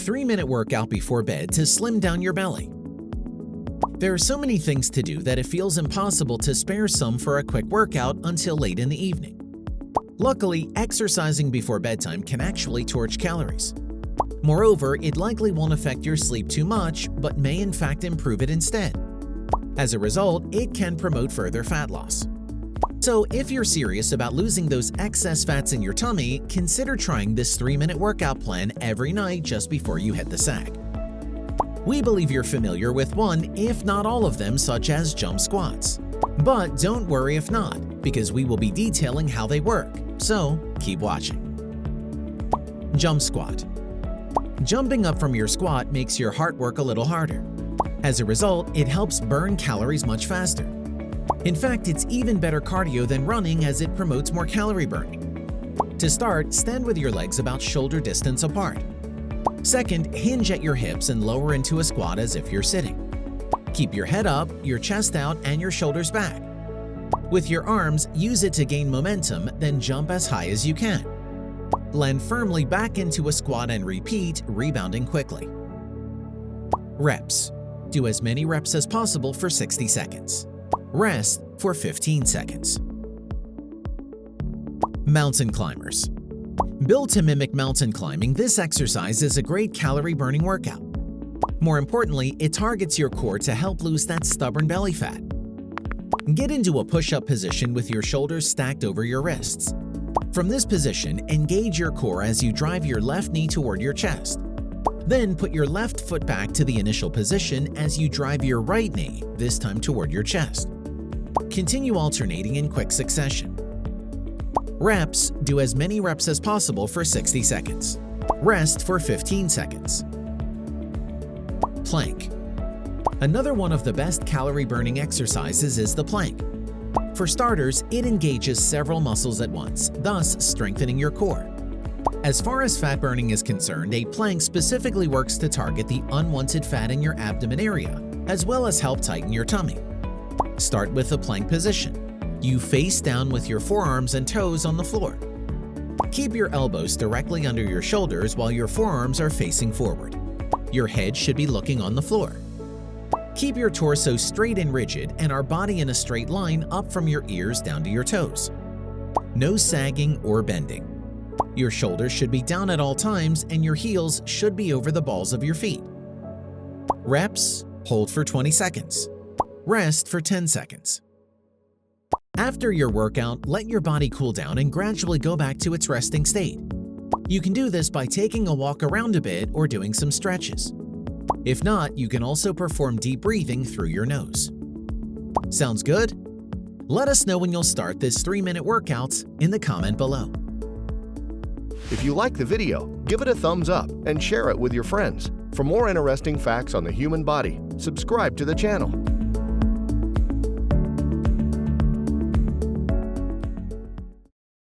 3-minute workout before bed to slim down your belly. There are so many things to do that it feels impossible to spare some for a quick workout until late in the evening. Luckily, exercising before bedtime can actually torch calories. Moreover, it likely won't affect your sleep too much, but may in fact improve it instead. As a result, it can promote further fat loss. So if you're serious about losing those excess fats in your tummy, consider trying this 3-minute workout plan every night just before you hit the sack. We believe you're familiar with one, if not all of them, such as jump squats. But don't worry if not, because we will be detailing how they work, so keep watching. Jump squat. Jumping up from your squat makes your heart work a little harder. As a result, it helps burn calories much faster. In fact, it's even better cardio than running as it promotes more calorie burning. To start, stand with your legs about shoulder distance apart. Second, hinge at your hips and lower into a squat as if you're sitting. Keep your head up, your chest out, and your shoulders back. With your arms, use it to gain momentum, then jump as high as you can. Land firmly back into a squat and repeat, rebounding quickly. Reps. Do as many reps as possible for 60 seconds. Rest for 15 seconds. Mountain climbers. Built to mimic mountain climbing, this exercise is a great calorie-burning workout. More importantly, it targets your core to help lose that stubborn belly fat. Get into a push-up position with your shoulders stacked over your wrists. From this position, engage your core as you drive your left knee toward your chest. Then put your left foot back to the initial position as you drive your right knee, this time toward your chest. Continue alternating in quick succession. Reps. Do as many reps as possible for 60 seconds. Rest for 15 seconds. Plank. Another one of the best calorie-burning exercises is the plank. For starters, it engages several muscles at once, thus strengthening your core. As far as fat burning is concerned, a plank specifically works to target the unwanted fat in your abdomen area, as well as help tighten your tummy. Start with the plank position. You face down with your forearms and toes on the floor. Keep your elbows directly under your shoulders while your forearms are facing forward. Your head should be looking on the floor. Keep your torso straight and rigid and our body in a straight line up from your ears down to your toes. No sagging or bending. Your shoulders should be down at all times and your heels should be over the balls of your feet. Reps. Hold for 20 seconds. Rest for 10 seconds. After your workout, let your body cool down and gradually go back to its resting state. You can do this by taking a walk around a bit or doing some stretches. If not, you can also perform deep breathing through your nose. Sounds good? Let us know when you'll start this 3-minute workout in the comment below. If you like the video, give it a thumbs up and share it with your friends. For more interesting facts on the human body, subscribe to the channel.